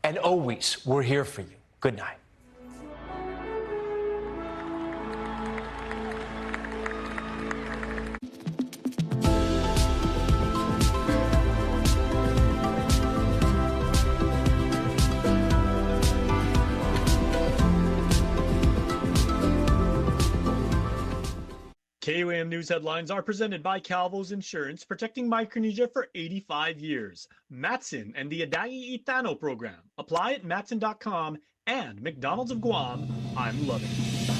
and always, we're here for you. Good night. KUAM News headlines are presented by Calvo's Insurance, protecting Micronesia for 85 years. Matson and the Adai Itano program. Apply at matson.com and McDonald's of Guam. I'm loving it.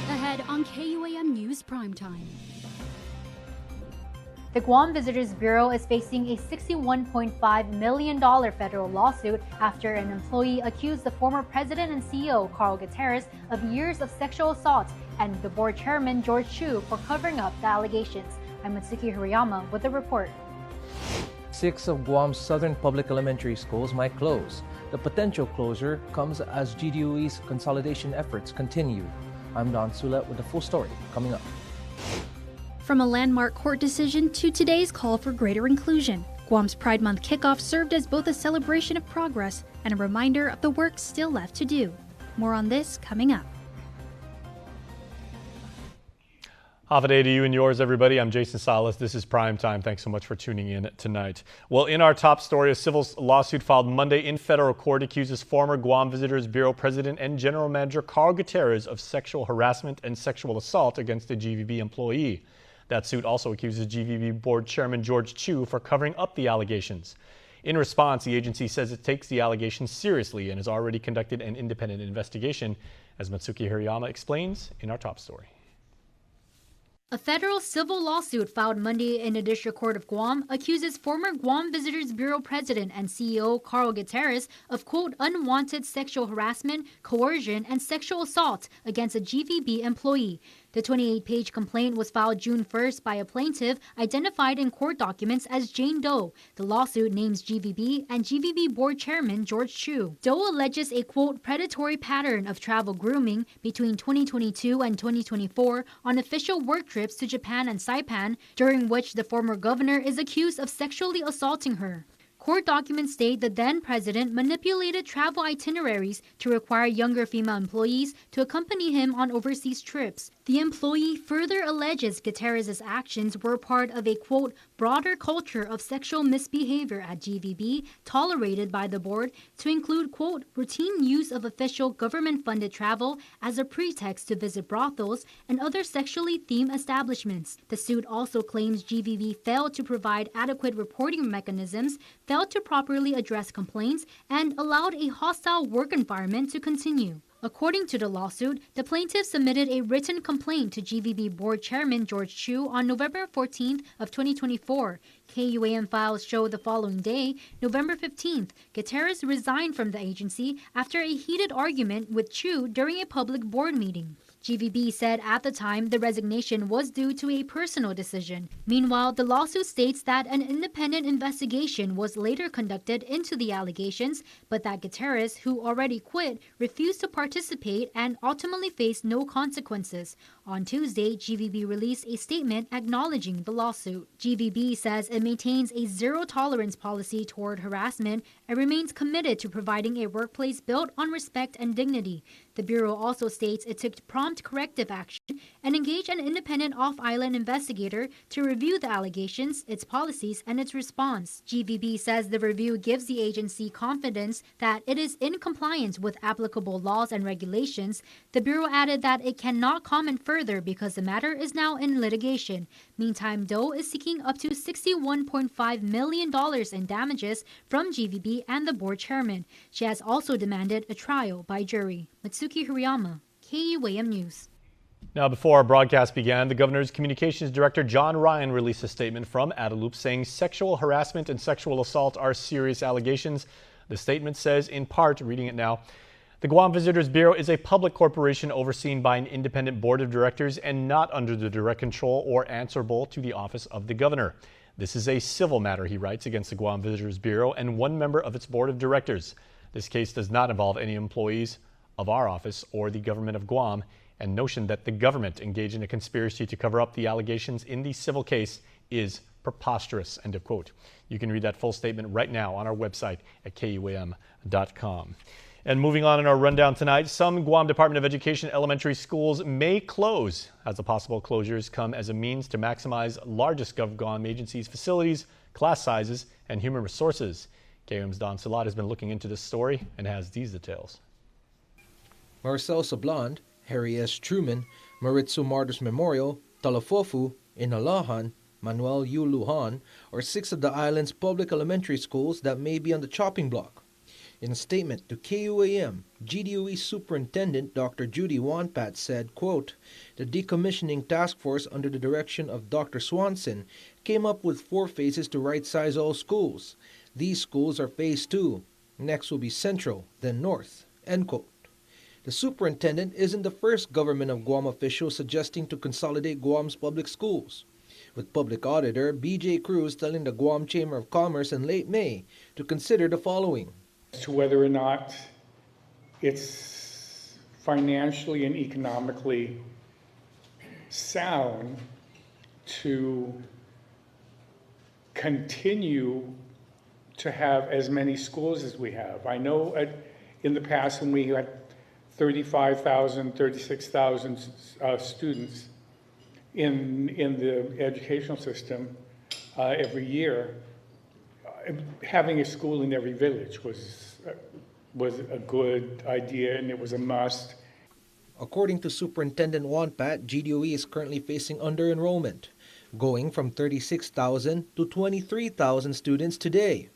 Ahead on KUAM News Primetime. The Guam Visitors Bureau is facing a $61.5 million federal lawsuit after an employee accused the former president and CEO, Carl Gutierrez, of years of sexual assault and the board chairman, George Chu, for covering up the allegations. I'm Mitsuki Hirayama with the report. 6 of Guam's southern public elementary schools might close. The potential closure comes as GDOE's consolidation efforts continue. I'm Don Sulet with the full story coming up. From a landmark court decision to today's call for greater inclusion, Guam's Pride Month kickoff served as both a celebration of progress and a reminder of the work still left to do. More on this coming up. Half a day to you and yours, everybody. I'm Jason Salas. This is Prime Time. Thanks so much for tuning in tonight. Well, in our top story, a civil lawsuit filed Monday in federal court accuses former Guam Visitors Bureau President and General Manager Carl Gutierrez of sexual harassment and sexual assault against a GVB employee. That suit also accuses GVB Board Chairman George Chu for covering up the allegations. In response, the agency says it takes the allegations seriously and has already conducted an independent investigation, as Mitsuki Hirayama explains in our top story. A federal civil lawsuit filed Monday in the District Court of Guam accuses former Guam Visitors Bureau President and CEO Carl Gutierrez of, quote, unwanted sexual harassment, coercion, and sexual assault against a GVB employee. The 28-page complaint was filed June 1st by a plaintiff identified in court documents as Jane Doe. The lawsuit names GVB and GVB board chairman George Chu. Doe alleges a, quote, predatory pattern of travel grooming between 2022 and 2024 on official work trips to Japan and Saipan, during which the former governor is accused of sexually assaulting her. Court documents state the then president manipulated travel itineraries to require younger female employees to accompany him on overseas trips. The employee further alleges Gutierrez's actions were part of a, quote, broader culture of sexual misbehavior at GVB tolerated by the board to include, quote, routine use of official government-funded travel as a pretext to visit brothels and other sexually themed establishments. The suit also claims GVB failed to provide adequate reporting mechanisms, failed to properly address complaints, and allowed a hostile work environment to continue. According to the lawsuit, the plaintiff submitted a written complaint to GVB board chairman George Chu on November 14th of 2024. KUAM files show the following day, November 15th, Gutierrez resigned from the agency after a heated argument with Chu during a public board meeting. GVB said at the time the resignation was due to a personal decision. Meanwhile, the lawsuit states that an independent investigation was later conducted into the allegations, but that Gutierrez, who already quit, refused to participate and ultimately faced no consequences. On Tuesday, GVB released a statement acknowledging the lawsuit. GVB says it maintains a zero-tolerance policy toward harassment and remains committed to providing a workplace built on respect and dignity. The Bureau also states it took prompt corrective action and engaged an independent off-island investigator to review the allegations, its policies, and its response. GVB says the review gives the agency confidence that it is in compliance with applicable laws and regulations. The Bureau added that it cannot comment further because the matter is now in litigation. Meantime, Doe is seeking up to $61.5 million in damages from GVB and the board chairman. She has also demanded a trial by jury. Mitsuki Hirayama, KUAM News. Now, before our broadcast began, the governor's communications director, John Ryan, released a statement from Adelup saying sexual harassment and sexual assault are serious allegations. The statement says, in part, reading it now, the Guam Visitors Bureau is a public corporation overseen by an independent board of directors and not under the direct control or answerable to the office of the governor. This is a civil matter, he writes, against the Guam Visitors Bureau and one member of its board of directors. This case does not involve any employees of our office or the government of Guam, and notion that the government engaged in a conspiracy to cover up the allegations in the civil case is preposterous, end of quote. You can read that full statement right now on our website at KUAM.com. And moving on in our rundown tonight, some Guam Department of Education elementary schools may close, as the possible closures come as a means to maximize largest GovGuam agencies' facilities, class sizes, and human resources. KUAM's Don Salat has been looking into this story and has these details. Marcel Sablond, Harry S. Truman, Maritzu Martyrs Memorial, Talafofu, Inalahan, Manuel U. Lujan are 6 of the island's public elementary schools that may be on the chopping block. In a statement to KUAM, GDOE Superintendent Dr. Judy Wanpat said, quote, "The decommissioning task force under the direction of Dr. Swanson came up with 4 phases to right-size all schools. These schools are phase 2. Next will be Central, then North." End quote. The superintendent isn't the first government of Guam official suggesting to consolidate Guam's public schools, with Public Auditor B.J. Cruz telling the Guam Chamber of Commerce in late May to consider the following. As to whether or not it's financially and economically sound to continue to have as many schools as we have. I know in the past when we had 35,000, 36,000 students in the educational system every year, having a school in every village was a good idea, and it was a must. According to Superintendent Wanpat, GDOE is currently facing under-enrollment, going from 36,000 to 23,000 students today.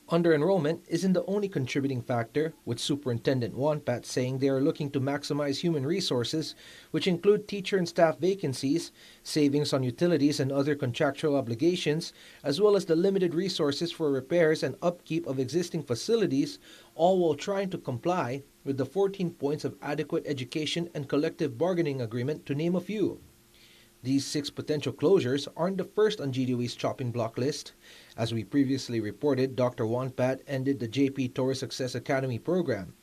Under-enrollment isn't the only contributing factor, with Superintendent Wanpat saying they are looking to maximize human resources, which include teacher and staff vacancies, savings on utilities and other contractual obligations, as well as the limited resources for repairs and upkeep of existing facilities, all while trying to comply with the 14 points of adequate education and collective bargaining agreement, to name a few. These 6 potential closures aren't the first on GDOE's chopping block list. As we previously reported, Dr. Wanpat ended the J.P. Torres Success Academy program,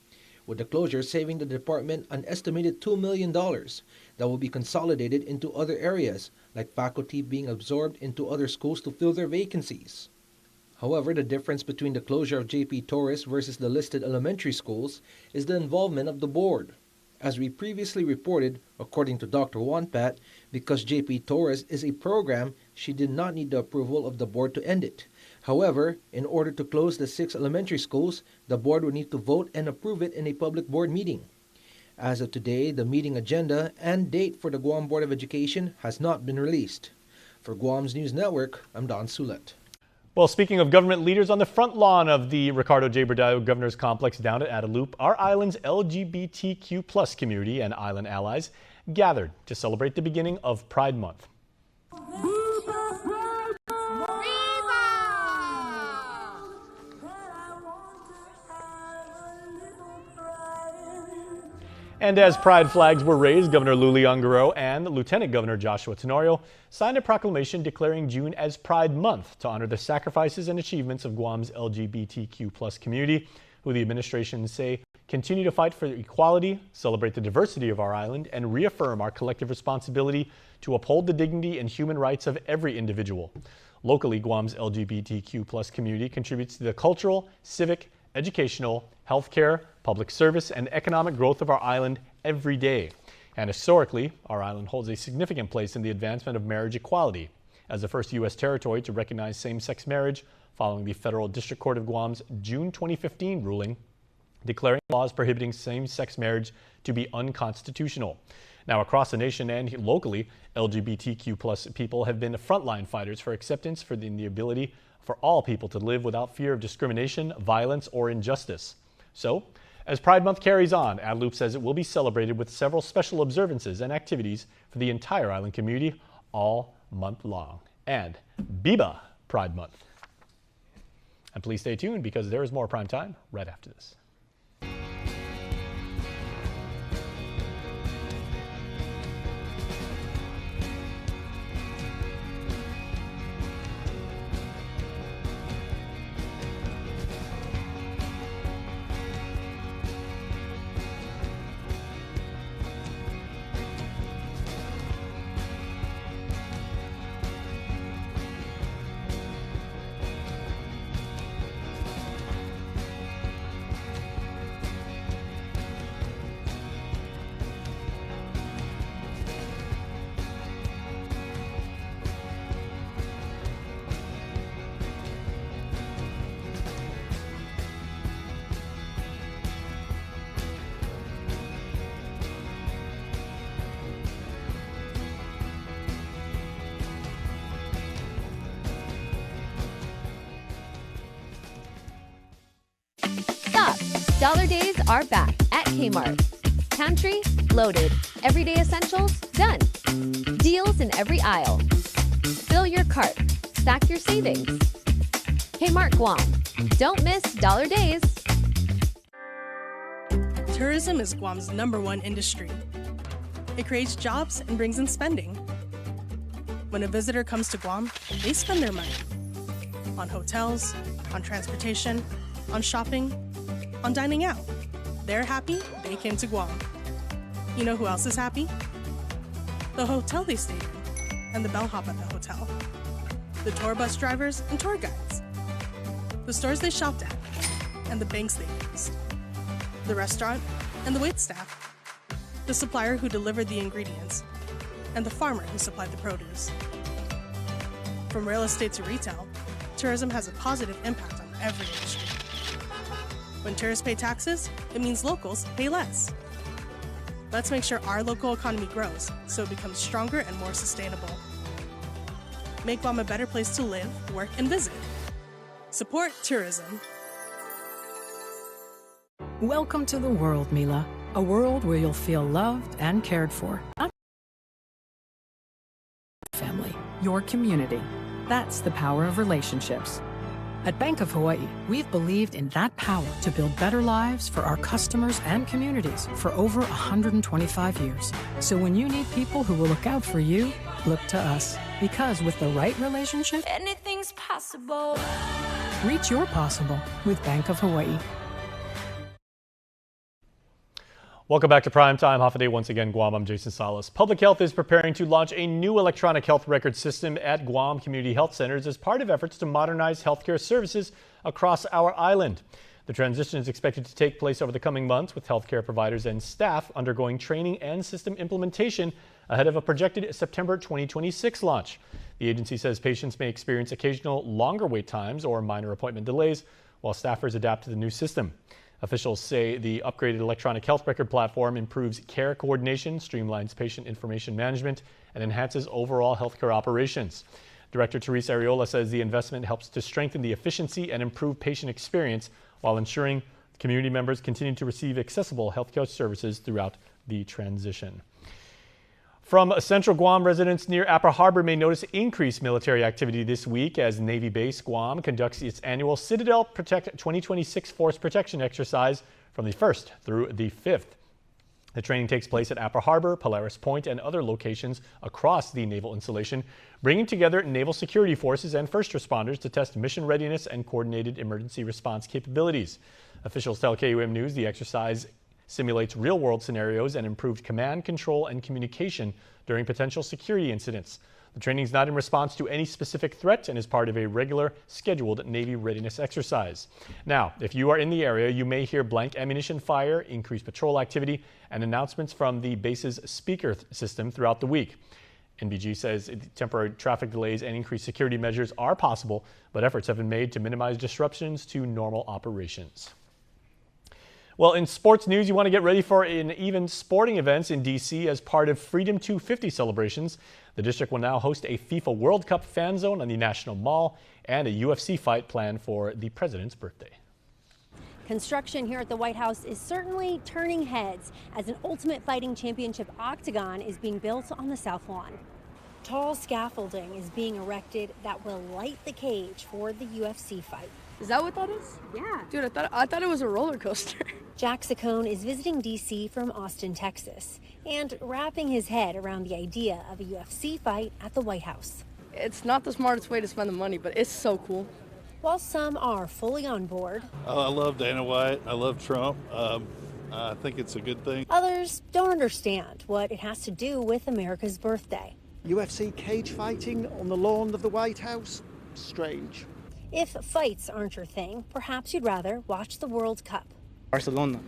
with the closure saving the department an estimated $2 million that will be consolidated into other areas, like faculty being absorbed into other schools to fill their vacancies. However, the difference between the closure of J.P. Torres versus the listed elementary schools is the involvement of the board. As we previously reported, according to Dr. Wanpat, because J.P. Torres is a program, she did not need the approval of the board to end it. However, in order to close the 6 elementary schools, the board would need to vote and approve it in a public board meeting. As of today, the meeting agenda and date for the Guam Board of Education has not been released. For Guam's News Network, I'm Don Sulet. Well, speaking of government leaders, on the front lawn of the Ricardo J. Berdallo Governor's Complex down at Adelup, our island's LGBTQ+ community and island allies gathered to celebrate the beginning of Pride Month. And as pride flags were raised, Governor Luli Ongaro and Lieutenant Governor Joshua Tenorio signed a proclamation declaring June as Pride Month to honor the sacrifices and achievements of Guam's LGBTQ+ community, who the administration say continue to fight for equality, celebrate the diversity of our island, and reaffirm our collective responsibility to uphold the dignity and human rights of every individual. Locally, Guam's LGBTQ+ community contributes to the cultural, civic, educational, healthcare, public service, and economic growth of our island every day. And historically, our island holds a significant place in the advancement of marriage equality, as the first U.S. territory to recognize same-sex marriage following the Federal District Court of Guam's June 2015 ruling declaring laws prohibiting same-sex marriage to be unconstitutional. Now, across the nation and locally, LGBTQ+ people have been frontline fighters for acceptance for the ability for all people to live without fear of discrimination, violence, or injustice. So, as Pride Month carries on, Adelup says it will be celebrated with several special observances and activities for the entire island community all month long. And Biba Pride Month. And please stay tuned because there is more Prime Time right after this. Dollar days are back at Kmart. Pantry loaded. Everyday essentials done. Deals in every aisle. Fill your cart. Stack your savings. Kmart Guam. Don't miss Dollar days. Tourism is Guam's #1 industry. It creates jobs and brings in spending. When a visitor comes to Guam, they spend their money on hotels, on transportation, on shopping, on dining out. They're happy they came to Guam. You know who else is happy? The hotel they stayed in and the bellhop at the hotel. The tour bus drivers and tour guides. The stores they shopped at and the banks they used. The restaurant and the waitstaff. The supplier who delivered the ingredients and the farmer who supplied the produce. From real estate to retail, tourism has a positive impact on every industry. When tourists pay taxes, it means locals pay less. Let's make sure our local economy grows so it becomes stronger and more sustainable. Make Guam a better place to live, work, and visit. Support tourism. Welcome to the world, Mila. A world where you'll feel loved and cared for. Family, your community. That's the power of relationships. At Bank of Hawaii, we've believed in that power to build better lives for our customers and communities for over 125 years. So when you need people who will look out for you, look to us. Because with the right relationship, anything's possible. Reach your possible with Bank of Hawaii. Welcome back to Primetime. Half a day once again, Guam. I'm Jason Salas. Public Health is preparing to launch a new electronic health record system at Guam Community Health Centers as part of efforts to modernize healthcare services across our island. The transition is expected to take place over the coming months, with healthcare providers and staff undergoing training and system implementation ahead of a projected September 2026 launch. The agency says patients may experience occasional longer wait times or minor appointment delays while staffers adapt to the new system. Officials say the upgraded electronic health record platform improves care coordination, streamlines patient information management, and enhances overall healthcare operations. Director Teresa Ariola says the investment helps to strengthen the efficiency and improve patient experience while ensuring community members continue to receive accessible healthcare services throughout the transition. From Central Guam, residents near Apra Harbor may notice increased military activity this week as Navy Base Guam conducts its annual Citadel Protect 2026 Force Protection exercise from the 1st through the 5th. The training takes place at Apra Harbor, Polaris Point, and other locations across the naval installation, bringing together naval security forces and first responders to test mission readiness and coordinated emergency response capabilities. Officials tell KUAM News the exercise simulates real-world scenarios and improved command, control, and communication during potential security incidents. The training is not in response to any specific threat and is part of a regular, scheduled Navy readiness exercise. Now, if you are in the area, you may hear blank ammunition fire, increased patrol activity, and announcements from the base's speaker system throughout the week. NBG says temporary traffic delays and increased security measures are possible, but efforts have been made to minimize disruptions to normal operations. Well, in sports news, you want to get ready for an even sporting events in D.C. as part of Freedom 250 celebrations. The district will now host a FIFA World Cup fan zone on the National Mall and a UFC fight planned for the president's birthday. Construction here at the White House is certainly turning heads as an Ultimate Fighting Championship octagon is being built on the South Lawn. Tall scaffolding is being erected that will light the cage for the UFC fight. Is that what that is? Yeah. Dude, I thought it was a roller coaster. Jack Saccone is visiting D.C. from Austin, Texas, and wrapping his head around the idea of a UFC fight at the White House. It's not the smartest way to spend the money, but it's so cool. While some are fully on board, I love Dana White. I love Trump. I think it's a good thing. Others don't understand what it has to do with America's birthday. UFC cage fighting on the lawn of the White House? Strange. If fights aren't your thing, perhaps you'd rather watch the World Cup. Barcelona,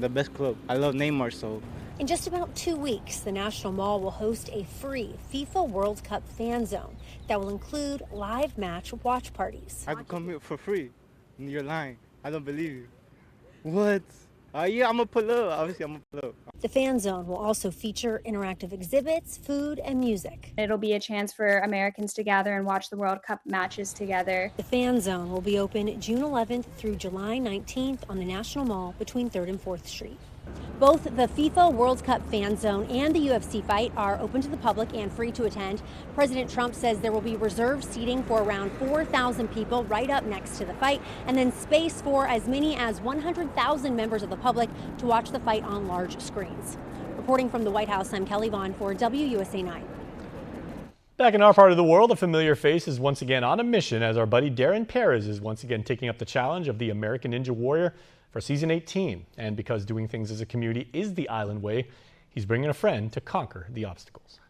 the best club. I love Neymar, so. In just about 2 weeks, the National Mall will host a free FIFA World Cup fan zone that will include live match watch parties. I could come here for free. You're lying. I don't believe you. What? Yeah, I'm gonna pull up. Obviously, I'm gonna pull up. The fan zone will also feature interactive exhibits, food, and music. It'll be a chance for Americans to gather and watch the World Cup matches together. The fan zone will be open June 11th through July 19th on the National Mall between 3rd and 4th Street. Both the FIFA World Cup fan zone and the UFC fight are open to the public and free to attend. President Trump says there will be reserved seating for around 4,000 people right up next to the fight, and then space for as many as 100,000 members of the public to watch the fight on large screens. Reporting from the White House, I'm Kelly Vaughn for WUSA 9. Back in our part of the world, a familiar face is once again on a mission as our buddy Darren Perez is once again taking up the challenge of the American Ninja Warrior for season 18. And because doing things as a community is the island way, he's bringing a friend to conquer the obstacles.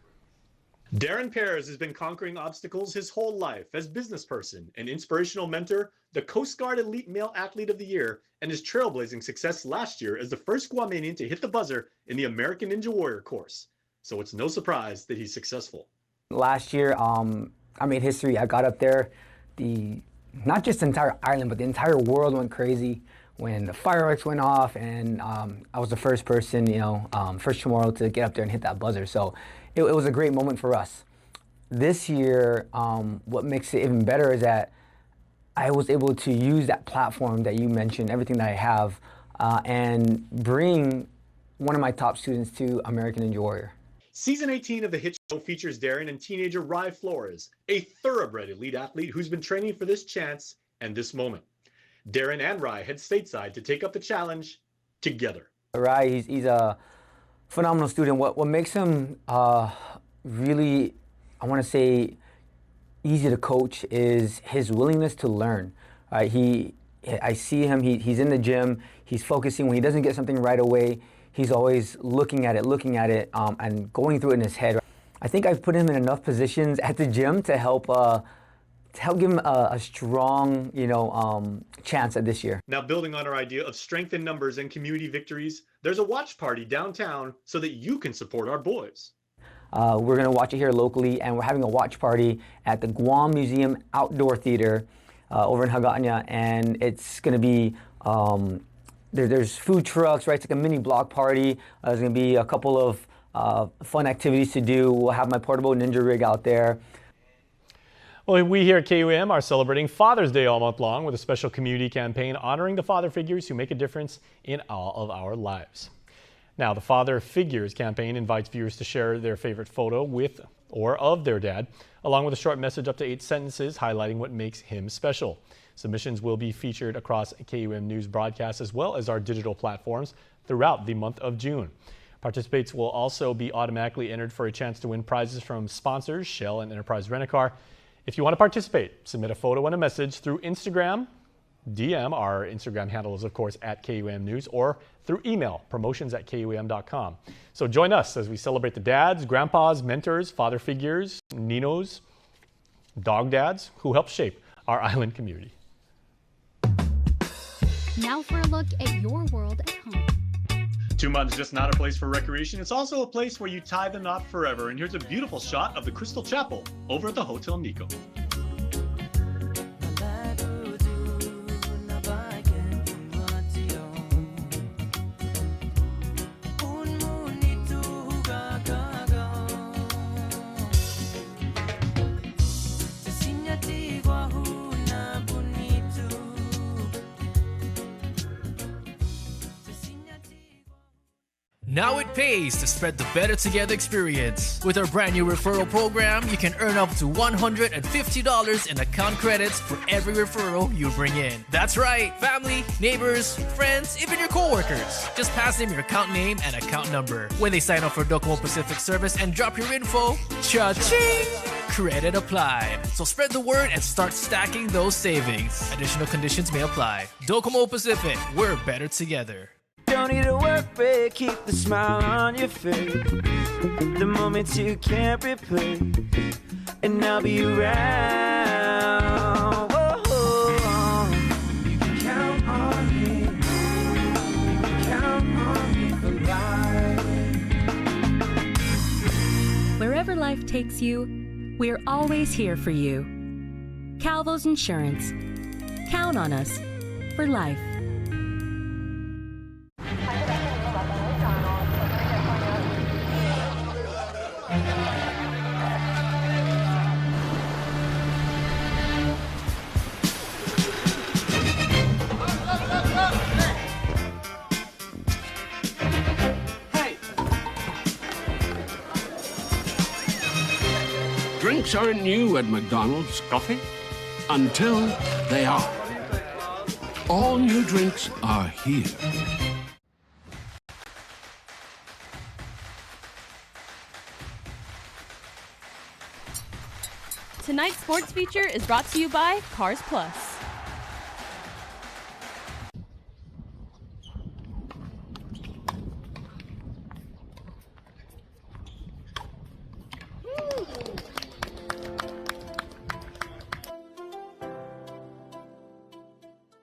Darren Perez has been conquering obstacles his whole life as business person, an inspirational mentor, the Coast Guard Elite Male Athlete of the Year, and his trailblazing success last year as the first Guamanian to hit the buzzer in the American Ninja Warrior course. So it's no surprise that he's successful. Last year, I made history. I got up there. Not just the entire island, but the entire world went crazy when the fireworks went off, and I was the first person, first tomorrow to get up there and hit that buzzer. So it was a great moment for us. This year, what makes it even better is that I was able to use that platform that you mentioned, everything that I have, and bring one of my top students to American Ninja Warrior. Season 18 of the hit show features Darren and teenager Rye Flores, a thoroughbred elite athlete who's been training for this chance and this moment. Darren and Rye head stateside to take up the challenge together. Rye, he's a phenomenal student. What makes him really, I want to say, easy to coach is his willingness to learn. I see him, he's in the gym, he's focusing. When he doesn't get something right away, he's always looking at it, and going through it in his head. I think I've put him in enough positions at the gym to help give him a strong, chance at this year. Now, building on our idea of strength in numbers and community victories, there's a watch party downtown so that you can support our boys. We're going to watch it here locally, and we're having a watch party at the Guam Museum Outdoor Theater over in Hagåtña, and it's going to be there's food trucks, right? It's like a mini block party. There's going to be a couple of fun activities to do. We'll have my portable ninja rig out there. Well, we here at KUAM are celebrating Father's Day all month long with a special community campaign honoring the father figures who make a difference in all of our lives. Now, the Father Figures campaign invites viewers to share their favorite photo with or of their dad, along with a short message up to 8 sentences highlighting what makes him special. Submissions will be featured across KUAM News broadcasts as well as our digital platforms throughout the month of June. Participants will also be automatically entered for a chance to win prizes from sponsors Shell and Enterprise Rent-A-Car. If you want to participate, submit a photo and a message through Instagram, DM, our Instagram handle is of course at KUAM News, or through email, promotions@KUAM.com. So join us as we celebrate the dads, grandpas, mentors, father figures, ninos, dog dads who help shape our island community. Now for a look at your world at home. Tuman's just not a place for recreation. It's also a place where you tie the knot forever. And here's a beautiful shot of the Crystal Chapel over at the Hotel Nico. Now it pays to spread the Better Together experience. With our brand new referral program, you can earn up to $150 in account credits for every referral you bring in. That's right, family, neighbors, friends, even your coworkers. Just pass them your account name and account number. When they sign up for Docomo Pacific service and drop your info, cha-ching! Credit applied. So spread the word and start stacking those savings. Additional conditions may apply. Docomo Pacific, we're better together. Don't need a work break, keep the smile on your face. The moments you can't replace, and I'll be around. Whoa. You can count on me. You can count on me for life. Wherever life takes you, we're always here for you. Calvo's Insurance. Count on us for life. Drinks aren't new at McDonald's. Coffee? Until they are. All new drinks are here. Tonight's sports feature is brought to you by Cars Plus.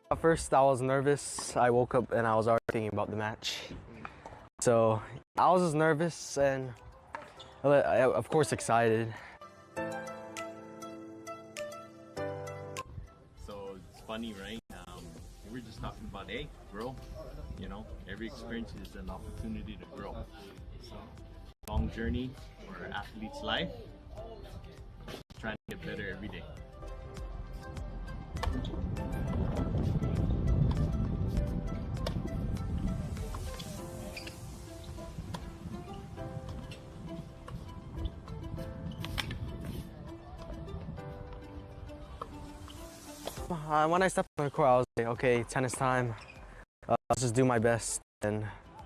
At first, I was nervous. I woke up and I was already thinking about the match. So I was just nervous and, of course, excited. So it's funny, right? We were just talking about, hey, grow. You know, every experience is an opportunity to grow. So, long journey for an athlete's life. Trying to get better every day. When I stepped on the court, I was like, okay, tennis time. I'll just do my best and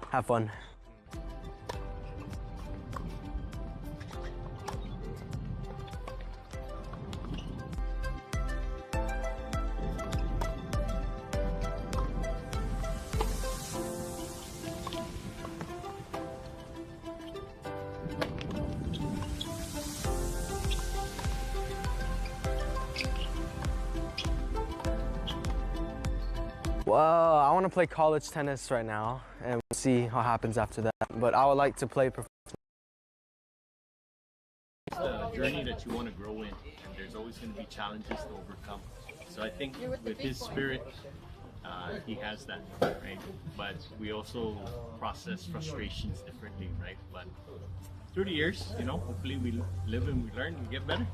have fun. Well, I want to play college tennis right now, and we'll see what happens after that. But I would like to play professional. It's the journey that you want to grow in, and there's always going to be challenges to overcome. So I think with his spirit, he has that, right? But we also process frustrations differently, right? But through the years, you know, hopefully we live and we learn and get better.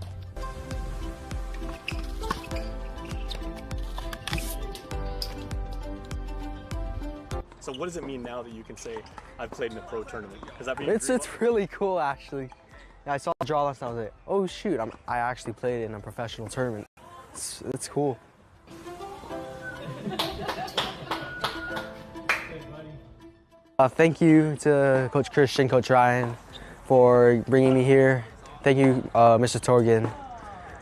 So what does it mean now that you can say, I've played in a pro tournament? Has that been It's really cool, actually. I saw the draw last night, I was like, oh shoot, I actually played in a professional tournament. It's cool. Thank you to Coach Christian, Coach Ryan for bringing me here. Thank you, Mr. Torgan,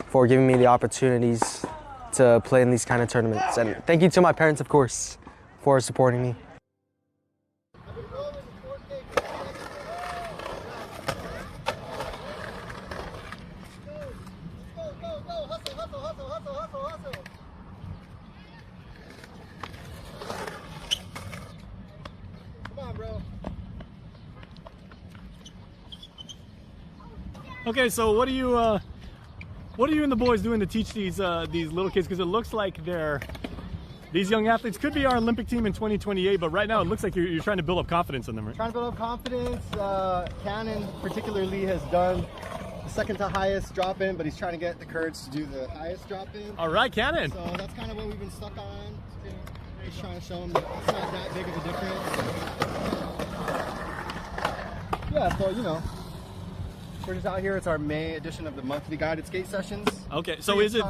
for giving me the opportunities to play in these kind of tournaments. And thank you to my parents, of course, for supporting me. Okay, so what are you and the boys doing to teach these little kids? Because it looks like these young athletes could be our Olympic team in 2028, but right now it looks like you're trying to build up confidence in them, right? Trying to build up confidence. Cannon particularly has done the second to highest drop-in, but he's trying to get the courage to do the highest drop-in. All right, Cannon. So that's kind of what we've been stuck on. Just trying to show him that it's not that big of a difference. Yeah, so, you know, we're just out here. It's our May edition of the monthly guided skate sessions. Okay, so is it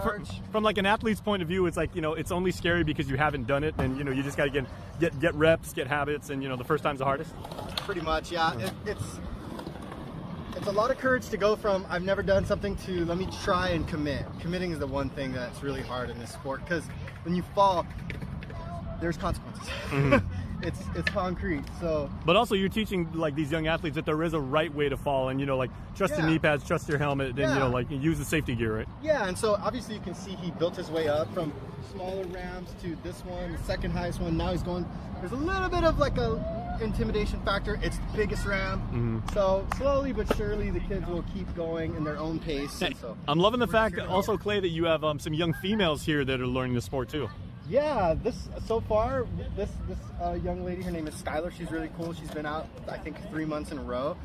from like an athlete's point of view? It's like, you know, it's only scary because you haven't done it, and you know you just got to get reps, get habits, and you know the first time's the hardest. Pretty much, yeah. It's a lot of courage to go from I've never done something to let me try and commit. Committing is the one thing that's really hard in this sport because when you fall, there's consequences. Mm-hmm. It's concrete. So, but also you're teaching like these young athletes that there is a right way to fall, and you know, like trust your knee pads, trust your helmet, and you know, like use the safety gear, right? Yeah, and so obviously you can see he built his way up from smaller ramps to this one, the second highest one. Now he's going. There's a little bit of like a intimidation factor. It's the biggest ramp, so slowly but surely the kids will keep going in their own pace. Hey, so I'm loving the fact also, Clay, that you have some young females here that are learning the sport too. Yeah, this young lady, her name is Skylar. She's really cool. She's been out, I think, 3 months in a row.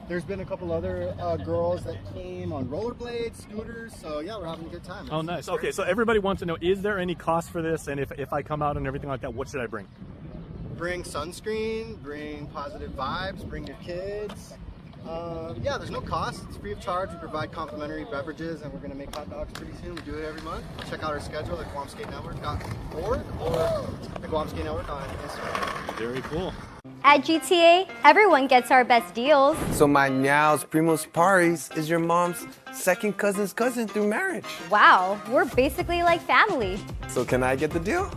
There's been a couple other girls that came on rollerblades, scooters. So yeah, we're having a good time. Oh, nice. Okay, so everybody wants to know: is there any cost for this? And if I come out and everything like that, what should I bring? Bring sunscreen. Bring positive vibes. Bring your kids. Yeah, there's no cost. It's free of charge. We provide complimentary beverages, and we're going to make hot dogs pretty soon. We do it every month. Check out our schedule at GuamSkateNetwork.org or the Guam Skate Network on Instagram. Very cool. At GTA, everyone gets our best deals. So my Nyals Primos Paris is your mom's second cousin's cousin through marriage. Wow, we're basically like family. So can I get the deal?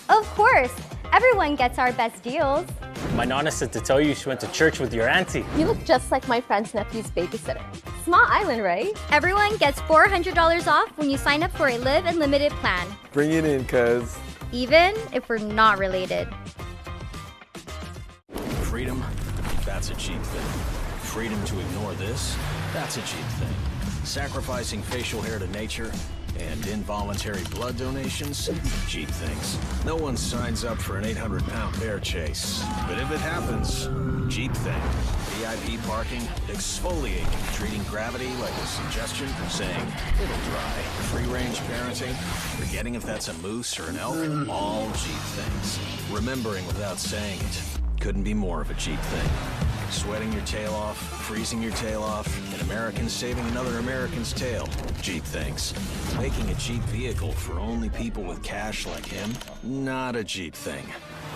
Of course, everyone gets our best deals. My nana said to tell you she went to church with your auntie. You look just like my friend's nephew's babysitter. Small island, right? Everyone gets $400 off when you sign up for a Live Unlimited plan. Bring it in, cuz. Even if we're not related. Freedom, that's a cheap thing. Freedom to ignore this, that's a cheap thing. Sacrificing facial hair to nature and involuntary blood donations, cheap things. No one signs up for an 800-pound bear chase. But if it happens, cheap thing. VIP parking, exfoliating, treating gravity like a suggestion, saying, it'll dry. Free-range parenting, forgetting if that's a moose or an elk, all cheap things. Remembering without saying it, couldn't be more of a cheap thing. Sweating your tail off, freezing your tail off, an American saving another American's tail. Cheap things. Making a cheap vehicle for only people with cash like him? Not a cheap thing.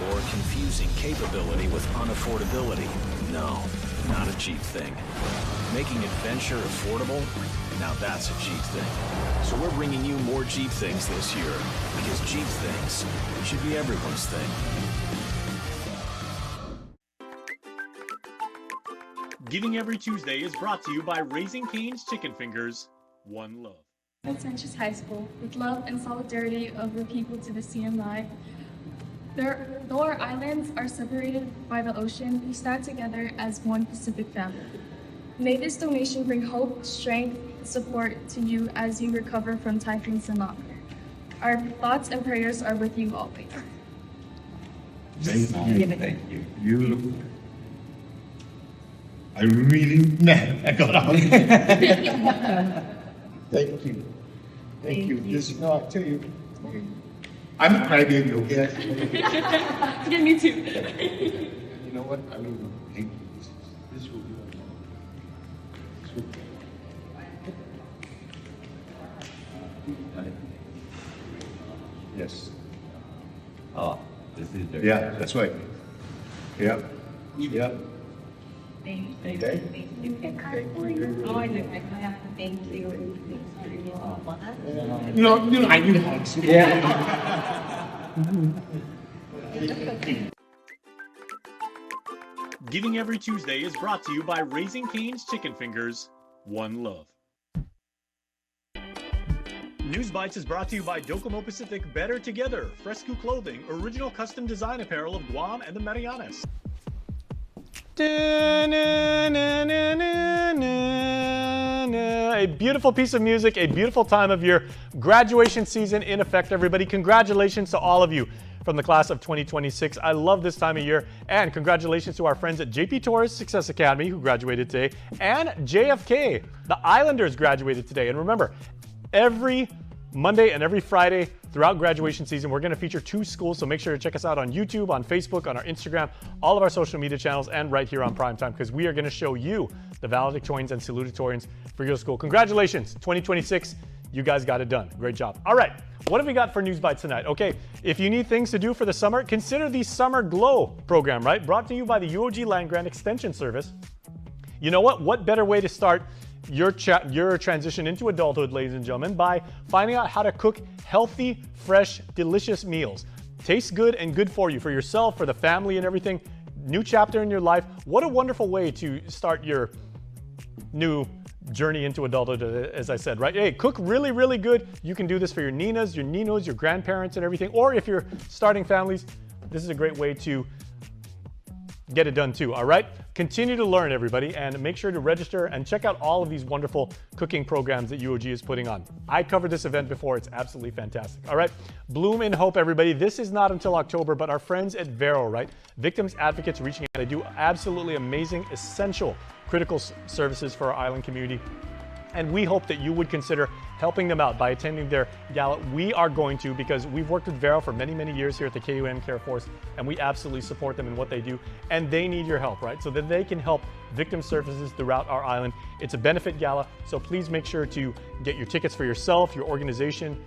Or confusing capability with unaffordability? No, not a cheap thing. Making adventure affordable? Now that's a cheap thing. So we're bringing you more cheap things this year, because cheap things should be everyone's thing. Giving Every Tuesday is brought to you by Raising Cane's Chicken Fingers. One love. At Sanchez High School, with love and solidarity of the people to the CMI, though our islands are separated by the ocean, we stand together as one Pacific family. May this donation bring hope, strength, support to you as you recover from Typhoon Sinlaku. Our thoughts and prayers are with you always. Thank you. Beautiful. I really I got out. Thank you. Thank you. This is I tell you. I'm a crybaby, okay? Yeah, me too. You know what? I mean, thank you. This will be Yes. Oh, this is the Yeah, that's right. Yeah. Yeah. Thank you. Okay. Thank you. Oh, I know. I have to thank you. No, I need hugs. Yeah. Giving Every Tuesday is brought to you by Raising Cane's Chicken Fingers. One love. News Bites is brought to you by Docomo Pacific Better Together, Fresco Clothing, original custom design apparel of Guam and the Marianas. A beautiful piece of music, a beautiful time of year. Graduation season in effect, everybody. Congratulations to all of you from the class of 2026. I love this time of year. And congratulations to our friends at JP Torres Success Academy who graduated today. And JFK, the Islanders graduated today. And remember, every Monday and every Friday throughout graduation season, we're going to feature 2 schools, so make sure to check us out on YouTube, on Facebook, on our Instagram, all of our social media channels, and right here on Primetime, because we are going to show you the valedictorians and salutatorians for your school. Congratulations, 2026, you guys got it done. Great job. All right, what have we got for News Bites tonight? Okay, if you need things to do for the summer, consider the Summer Glow program, right? Brought to you by the UOG Land Grant Extension Service. You know what? What better way to start your transition into adulthood, ladies and gentlemen, by finding out how to cook healthy, fresh, delicious meals. Tastes good and good for you, for yourself, for the family and everything. New chapter in your life. What a wonderful way to start your new journey into adulthood, as I said, right? Hey, cook really, really good. You can do this for your ninas, your ninos, your grandparents and everything. Or if you're starting families, this is a great way to get it done too, all right? Continue to learn, everybody, and make sure to register and check out all of these wonderful cooking programs that UOG is putting on. I covered this event before. It's absolutely fantastic, all right? Bloom in hope, everybody. This is not until October, but our friends at Vero, right? Victims advocates reaching out. They do absolutely amazing, essential, critical services for our island community. And we hope that you would consider helping them out by attending their gala. We are going to, because we've worked with Vero for many, many years here at the KUAM Care Force, and we absolutely support them in what they do, and they need your help, right? So that they can help victim services throughout our island. It's a benefit gala, so please make sure to get your tickets for yourself, your organization,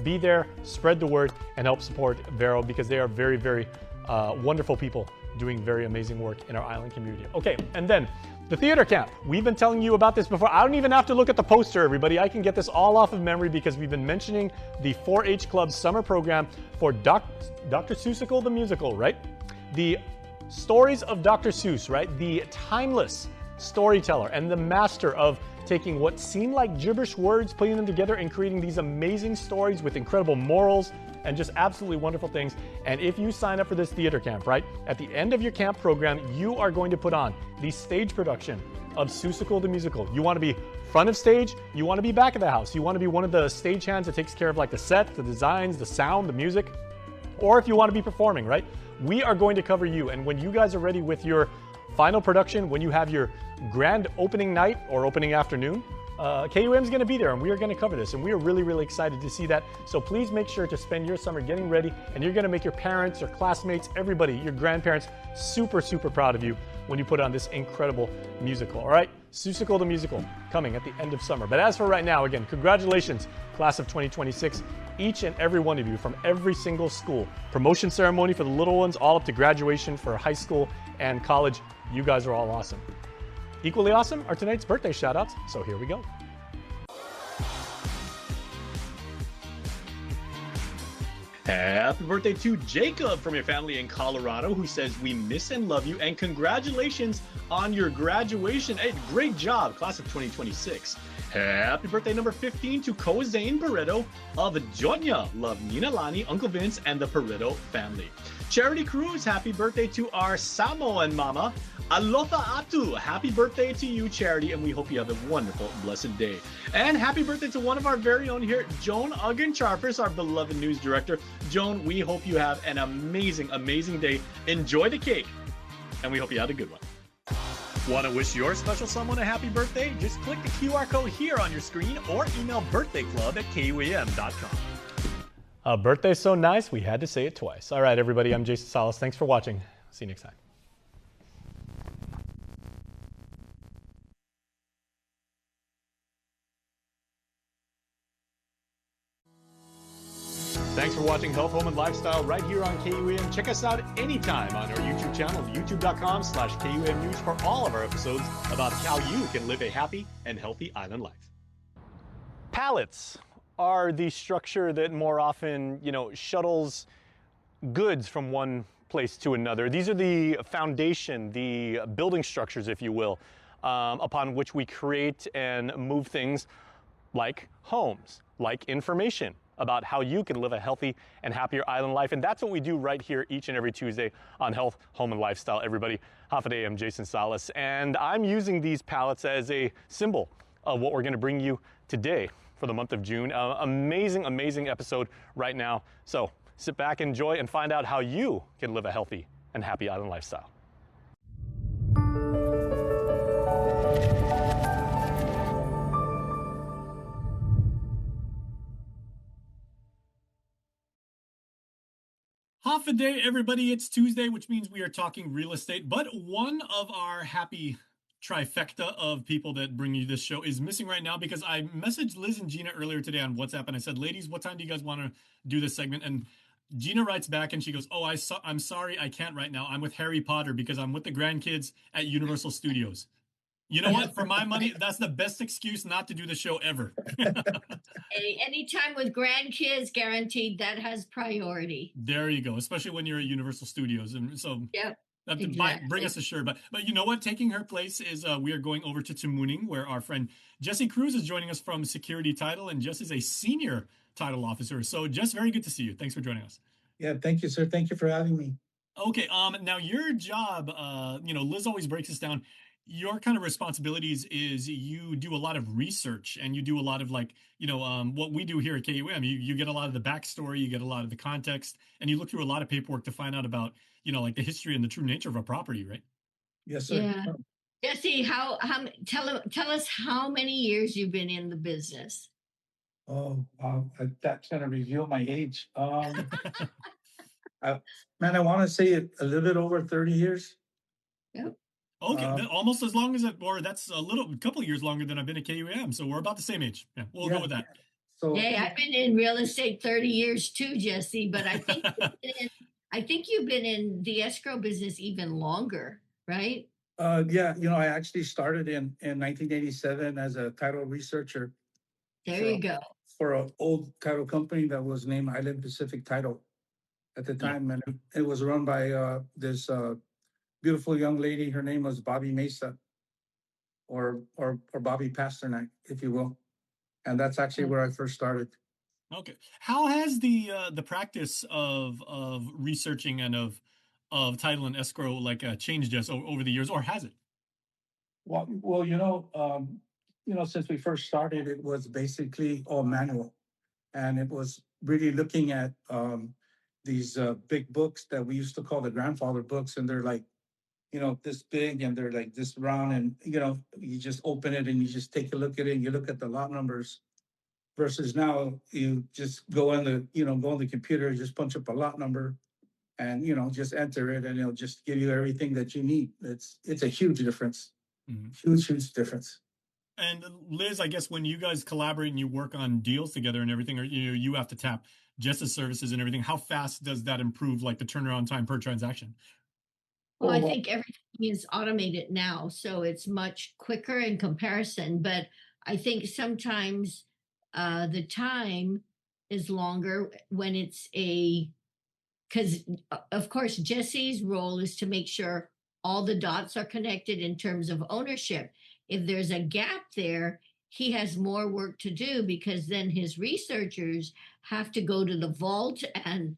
be there, spread the word, and help support Vero, because they are very, very wonderful people doing very amazing work in our island community. Okay, and then the theater camp. We've been telling you about this before. I don't even have to look at the poster, everybody. I can get this all off of memory because we've been mentioning the 4-H Club summer program for Dr. Seussical the musical, right? The stories of Dr. Seuss, right? The timeless storyteller and the master of taking what seem like gibberish words, putting them together and creating these amazing stories with incredible morals and just absolutely wonderful things. And if you sign up for this theater camp, right, at the end of your camp program, you are going to put on the stage production of Seussical the musical. You want to be front of stage, you want to be back of the house, you want to be one of the stagehands that takes care of like the set, the designs, the sound, the music, or if you want to be performing, right, we are going to cover you. And when you guys are ready with your final production, when you have your grand opening night or opening afternoon, KUAM is going to be there, and we are going to cover this, and we are really, really excited to see that. So please make sure to spend your summer getting ready, and you're going to make your parents, your classmates, everybody, your grandparents super, super proud of you when you put on this incredible musical. All right, Seussical the musical coming at the end of summer. But as for right now, again, congratulations, class of 2026, each and every one of you from every single school. Promotion ceremony for the little ones, all up to graduation for high school and college. You guys are all awesome. Equally awesome are tonight's birthday shout-outs, so here we go. Happy birthday to Jacob from your family in Colorado, who says, we miss and love you, and congratulations on your graduation. Hey, great job, class of 2026. Happy birthday number 15 to Kozane Pareto of Jonya. Love Nina Lani, Uncle Vince, and the Pareto family. Charity Cruz, happy birthday to our Samoan mama, Alofa Atu. Happy birthday to you, Charity, and we hope you have a wonderful, blessed day. And happy birthday to one of our very own here, Joan Uggen-Charfers, our beloved news director. Joan, we hope you have an amazing, amazing day. Enjoy the cake, and we hope you had a good one. Want to wish your special someone a happy birthday? Just click the QR code here on your screen or email birthdayclub@kuam.com. A birthday so nice, we had to say it twice. All right, everybody, I'm Jason Salas. Thanks for watching. See you next time. Thanks for watching Health, Home, and Lifestyle right here on KUAM. Check us out anytime on our YouTube channel, youtube.com/KUAM News, for all of our episodes about how you can live a happy and healthy island life. Pallets are the structure that more often, shuttles goods from one place to another. These are the foundation, the building structures, if you will, upon which we create and move things like homes, like information about how you can live a healthy and happier island life. And that's what we do right here each and every Tuesday on Health, Home, and Lifestyle, everybody. Hafa I'm Jason Salas, and I'm using these pallets as a symbol of what we're gonna bring you today for the month of June. Amazing, amazing episode right now. So sit back, enjoy, and find out how you can live a healthy and happy island lifestyle. Half a day, everybody. It's Tuesday, which means we are talking real estate. But one of our happy trifecta of people that bring you this show is missing right now, because I messaged Liz and Gina earlier today on WhatsApp, and I said, ladies, what time do you guys want to do this segment? And Gina writes back and she goes, oh, I'm sorry, I can't right now. I'm with Harry Potter because I'm with the grandkids at Universal Studios. You know what? For my money, that's the best excuse not to do the show ever. Anytime with grandkids, guaranteed that has priority. There you go, especially when you're at Universal Studios. And so yep, exactly. Bring us a shirt. But you know what? Taking her place is we are going over to Tamuning, where our friend Jesse Cruz is joining us from Security Title, and Jess is a senior title officer. So Jess, very good to see you. Thanks for joining us. Yeah, thank you, sir. Thank you for having me. Okay, now your job, Liz always breaks this down. Your kind of responsibilities is you do a lot of research, and you do a lot of what we do here at KUAM. You get a lot of the backstory, you get a lot of the context, and you look through a lot of paperwork to find out about, the history and the true nature of a property, right? Yes, sir. Yeah. Jesse, tell us how many years you've been in the business. Oh, wow. That's going to reveal my age. Man, I want to say it a little bit over 30 years. Yep. Okay, almost as long as it, or that's a couple of years longer than I've been at KUAM. So we're about the same age. Yeah, we'll go with that. So hey, I've been in real estate 30 years too, Jesse, but I think you've been in the escrow business even longer, right? Yeah, I actually started in 1987 as a title researcher. There you go. For an old title company that was named Island Pacific Title at the time, and it was run by this beautiful young lady. Her name was Bobby Mesa, or Bobby Pasternak, if you will, and that's actually where I first started. Okay, how has the practice of researching and of title and escrow changed just over the years, or has it? Well, since we first started, it was basically all manual, and it was really looking at these big books that we used to call the grandfather books, and they're like, this big, and they're like this round, and you just open it and you just take a look at it, and you look at the lot numbers. Versus now, you just go on the computer, just punch up a lot number, and just enter it, and it'll just give you everything that you need. It's a huge difference. Huge difference. And Liz, I guess when you guys collaborate and you work on deals together and everything, or you have to tap Jess's services and everything, how fast does that improve the turnaround time per transaction? Well, I think everything is automated now, so it's much quicker in comparison. But I think sometimes the time is longer when it's because of course Jesse's role is to make sure all the dots are connected in terms of ownership. If there's a gap there, he has more work to do, because then his researchers have to go to the vault and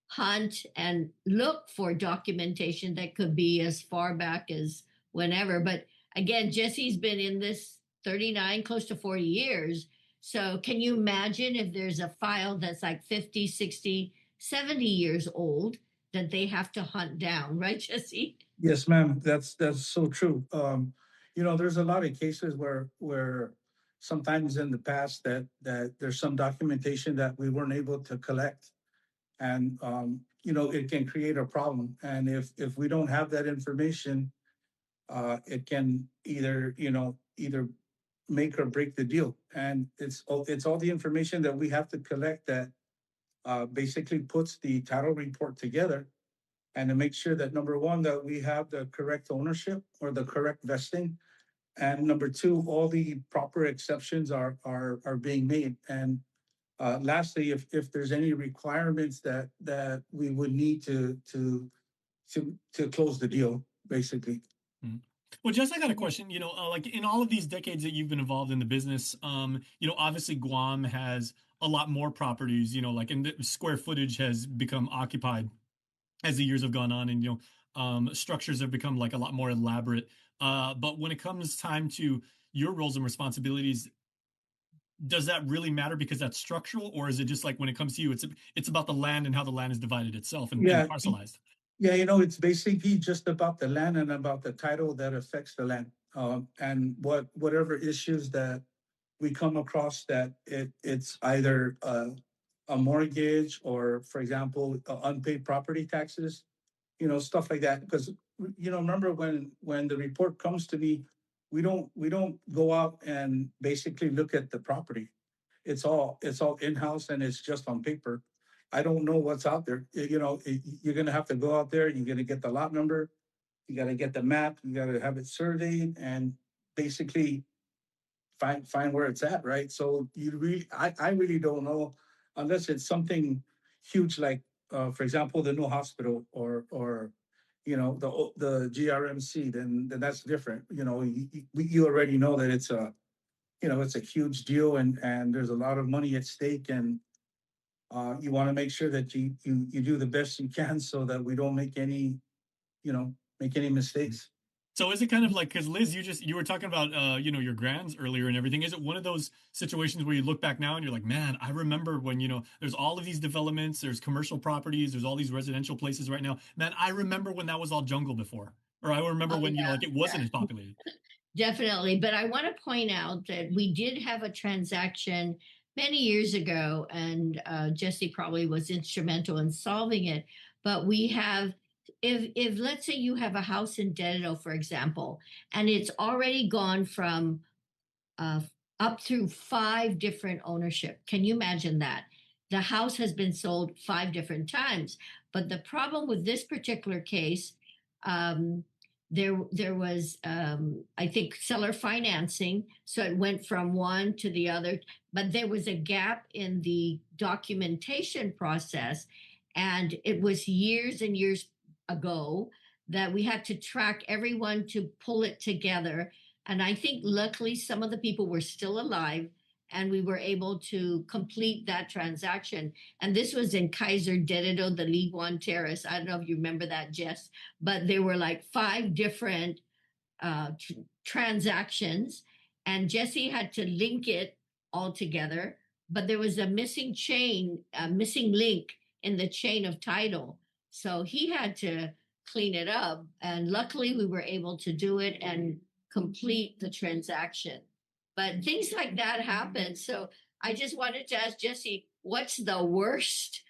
hunt and look for documentation that could be as far back as whenever. But again, Jesse's been in this 39, close to 40 years. So can you imagine if there's a file that's like 50, 60, 70 years old that they have to hunt down, right, Jesse? Yes, ma'am. That's so true. There's a lot of cases where sometimes in the past that there's some documentation that we weren't able to collect, and it can create a problem. And if we don't have that information, it can either make or break the deal. And it's all the information that we have to collect that basically puts the title report together, and to make sure that, number one, that we have the correct ownership or the correct vesting, and number two, all the proper exceptions are being made. And lastly, if there's any requirements that we would need to close the deal, basically. Well, Jess, I got a question. Like in all of these decades that you've been involved in the business, obviously Guam has a lot more properties. And the square footage has become occupied as the years have gone on, and structures have become a lot more elaborate. But when it comes time to your roles and responsibilities, does that really matter because that's structural, or is it just when it comes to you, it's about the land and how the land is divided itself and parcelized? Yeah, it's basically just about the land and about the title that affects the land, and whatever issues that we come across, that it's either a mortgage or, for example, unpaid property taxes, stuff like that. Because remember when the report comes to me, we don't go out and basically look at the property. It's all in-house, and it's just on paper. I don't know what's out there. You're going to have to go out there. You're going to get the lot number. You got to get the map. You got to have it surveyed and basically find where it's at, right? So I really don't know, unless it's something huge like, for example, the new hospital or the GRMC. Then that's different. You already know that it's a huge deal, and there's a lot of money at stake, and you want to make sure that you do the best you can so that we don't make any mistakes. So is it kind of because Liz, you were talking about your grands earlier and everything. Is it one of those situations where you look back now and you're like, man, I remember when there's all of these developments, there's commercial properties, there's all these residential places right now. Man, I remember when that was all jungle before, or I remember when it wasn't as populated. Definitely, but I want to point out that we did have a transaction many years ago, and Jesse probably was instrumental in solving it. But we have, if let's say you have a house in Dedido, for example, and it's already gone from up through 5 different ownership. Can you imagine that? The house has been sold 5 different times. But the problem with this particular case, there was, I think, seller financing. So it went from one to the other. But there was a gap in the documentation process. And it was years and years ago that we had to track everyone to pull it together. And I think luckily some of the people were still alive and we were able to complete that transaction. And this was in Kaiser Dedido, the League One Terrace. I don't know if you remember that, Jess, but there were like 5 different transactions, and Jesse had to link it all together. But there was a missing chain, a missing link in the chain of title. So he had to clean it up. And luckily we were able to do it and complete the transaction. But things like that happen. So I just wanted to ask Jesse, what's the worst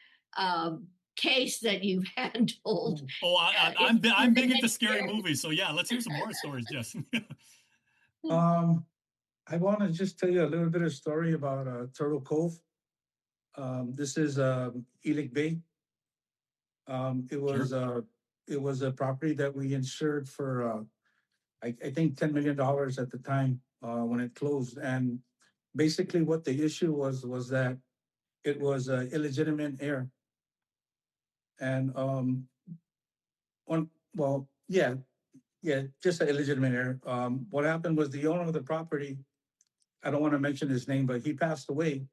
case that you've handled? Oh, I'm big into scary movies. So yeah, let's hear some horror stories, Jess. I want to just tell you a little bit of story about Turtle Cove. This is Elic Bay. It was a property that we insured for I think $10 million at the time when it closed. And basically what the issue was that it was illegitimate heir. And just an illegitimate heir. What happened was the owner of the property, I don't want to mention his name, but he passed away.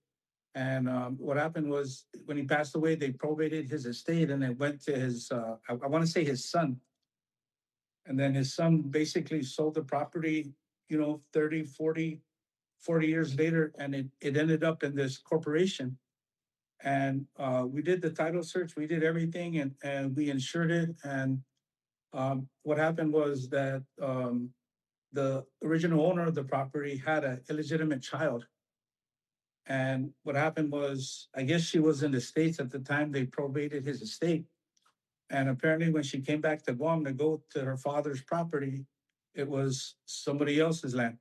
And what happened was when he passed away, they probated his estate and it went to his, I want to say his son. And then his son basically sold the property, 30, 40 years later, and it ended up in this corporation. And we did the title search, we did everything, and we insured it. And what happened was that the original owner of the property had an illegitimate child. And what happened was, I guess she was in the States at the time, they probated his estate. And apparently when she came back to Guam to go to her father's property, it was somebody else's land.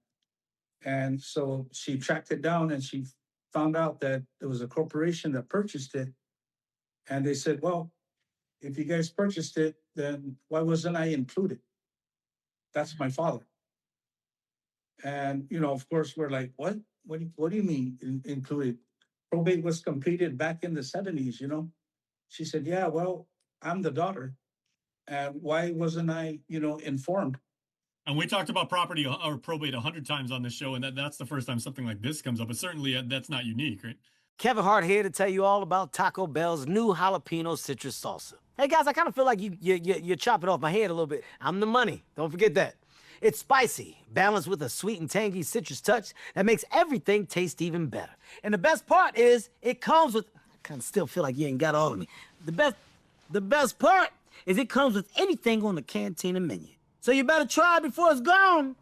And so she tracked it down and she found out that there was a corporation that purchased it. And they said, well, if you guys purchased it, then why wasn't I included? That's my father. And, of course, we're like, what? What do you mean included? Probate was completed back in the 70s, She said, yeah, well, I'm the daughter. And why wasn't I, informed? And we talked about property or probate 100 times on this show, and that's the first time something like this comes up. But certainly that's not unique, right? Kevin Hart here to tell you all about Taco Bell's new jalapeno citrus salsa. Hey guys, I kind of feel like you're chopping off my head a little bit. I'm the money. Don't forget that. It's spicy, balanced with a sweet and tangy citrus touch that makes everything taste even better. And the best part is it comes with, I kind of still feel like you ain't got all of me. The best part is it comes with anything on the Cantina menu. So you better try it before it's gone.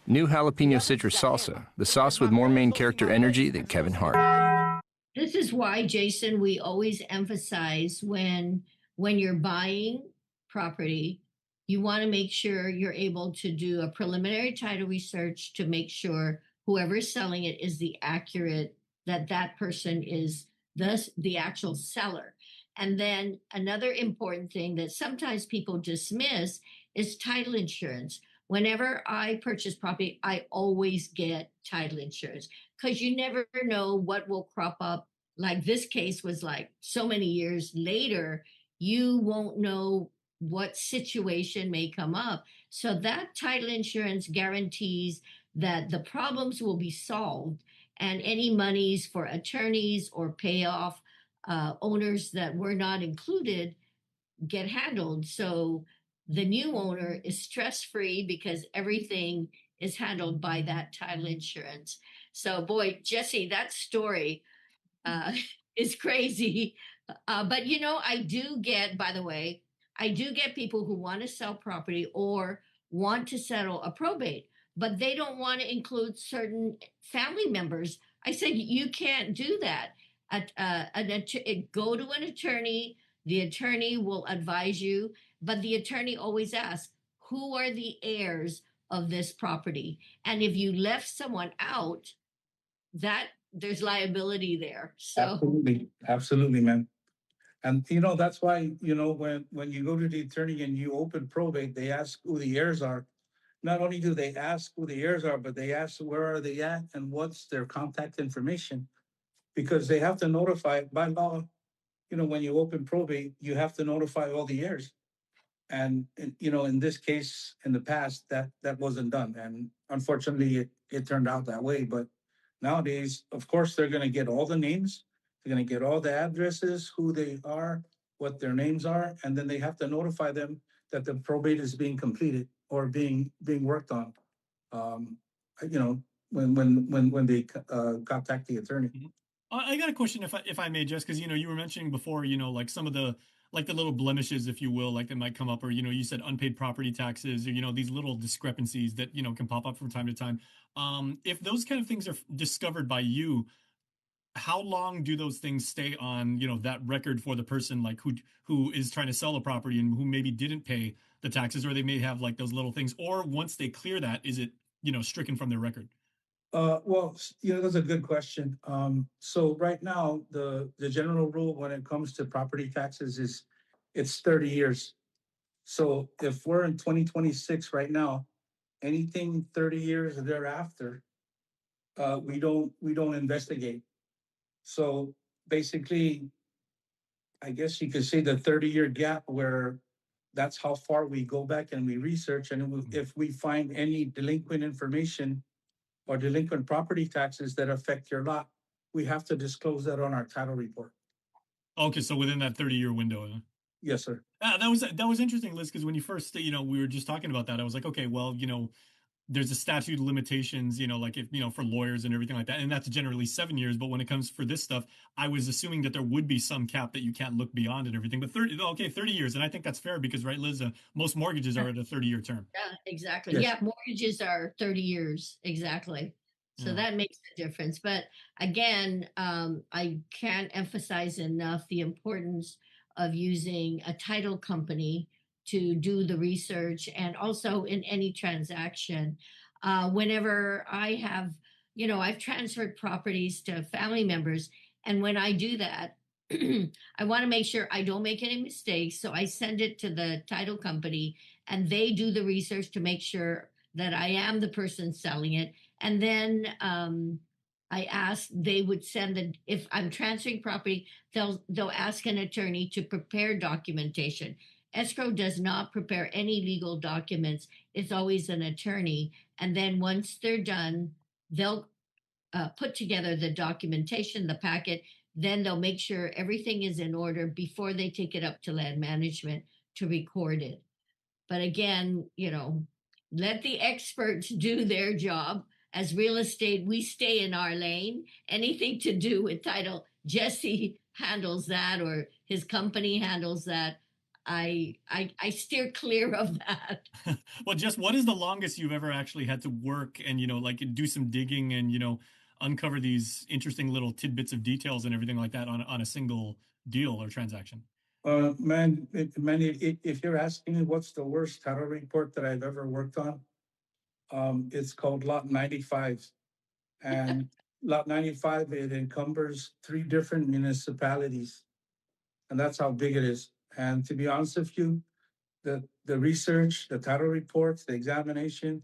New jalapeno citrus salsa, the sauce with more main character energy than Kevin Hart. This is why, Jason, we always emphasize when you're buying property, you want to make sure you're able to do a preliminary title research to make sure whoever is selling it is the accurate, that person is the actual seller. And then another important thing that sometimes people dismiss is title insurance. Whenever I purchase property, I always get title insurance because you never know what will crop up. Like this case was like so many years later, you won't know what situation may come up. So that title insurance guarantees that the problems will be solved and any monies for attorneys or payoff owners that were not included get handled. So the new owner is stress-free because everything is handled by that title insurance. So boy, Jesse, that story is crazy. But I do get, by the way, people who want to sell property or want to settle a probate, but they don't want to include certain family members. I said, you can't do that. Go to an attorney. The attorney will advise you, but the attorney always asks, who are the heirs of this property? And if you left someone out, that there's liability there. So Absolutely, man. And that's why when you go to the attorney and you open probate, they ask who the heirs are. Not only do they ask who the heirs are, but they ask where are they at and what's their contact information, because they have to notify by law. When you open probate, you have to notify all the heirs. And in this case, in the past, that wasn't done, and unfortunately, it turned out that way. But nowadays, of course, they're going to get all the names, they're going to get all the addresses, who they are, what their names are, and then they have to notify them that the probate is being completed or being worked on. When they contact the attorney. I got a question, if I may, Jess, because you were mentioning before, like some of the little blemishes, if you will, like that might come up, or you said unpaid property taxes, or these little discrepancies that can pop up from time to time. If those kind of things are discovered by you, how long do those things stay on that record for the person, like who is trying to sell a property and who maybe didn't pay the taxes, or they may have like those little things, or once they clear that, is it stricken from their record? Well, that's a good question. So right now, the general rule when it comes to property taxes is it's 30 years. So if we're in 2026 right now, anything 30 years thereafter, we don't investigate. So basically, I guess you could say the 30-year gap, where that's how far we go back and we research, and if we find any delinquent information or delinquent property taxes that affect your lot, we have to disclose that on our title report. Okay, so within that 30-year window. Yes, sir. That was interesting, Liz, because when you first, we were just talking about that, I was like, okay, well, there's a statute of limitations, like if, for lawyers and everything like that, and that's generally 7 years. But when it comes for this stuff, I was assuming that there would be some cap that you can't look beyond and everything. But 30 years, and I think that's fair because, right, Liz, most mortgages are at a 30-year term. Yeah, exactly. Yes. Yeah, mortgages are 30 years exactly. So that makes a difference. But again, I can't emphasize enough the importance of using a title company to do the research, and also in any transaction. Whenever I have, I've transferred properties to family members, and when I do that, I want to make sure I don't make any mistakes. So I send it to the title company, and they do the research to make sure that I am the person selling it. And then I asked, they would send if I'm transferring property, they'll ask an attorney to prepare documentation. Escrow does not prepare any legal documents. It's always an attorney. And then once they're done, they'll put together the documentation, the packet. Then they'll make sure everything is in order before they take it up to land management to record it. But again, let the experts do their job. As real estate, we stay in our lane. Anything to do with title, Jesse handles that, or his company handles that. I steer clear of that. Well, Jess, what is the longest you've ever actually had to work and, like do some digging and, uncover these interesting little tidbits of details and everything like that on a single deal or transaction? Man, if you're asking me what's the worst title report that I've ever worked on, it's called Lot 95. And Lot 95, it encumbers 3 different municipalities. And that's how big it is. And to be honest with you, the research, the title reports, the examination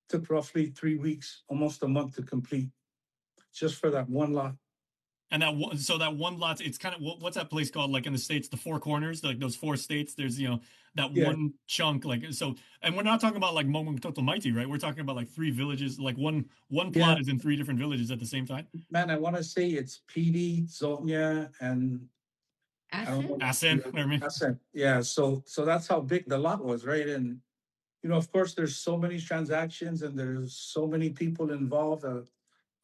took roughly 3 weeks, almost a month to complete, just for that one lot. And that one lot, it's kind of, what's that place called? Like in the States, the 4 corners, like those 4 states, there's, one chunk, like, so, and we're not talking about like Momong Totomaiti, right? We're talking about like 3 villages, like one plot is in 3 different villages at the same time. Man, I want to say it's PD, Zolnya, and Asen. Asen. Yeah, so that's how big the lot was, right? And of course, there's so many transactions and there's so many people involved.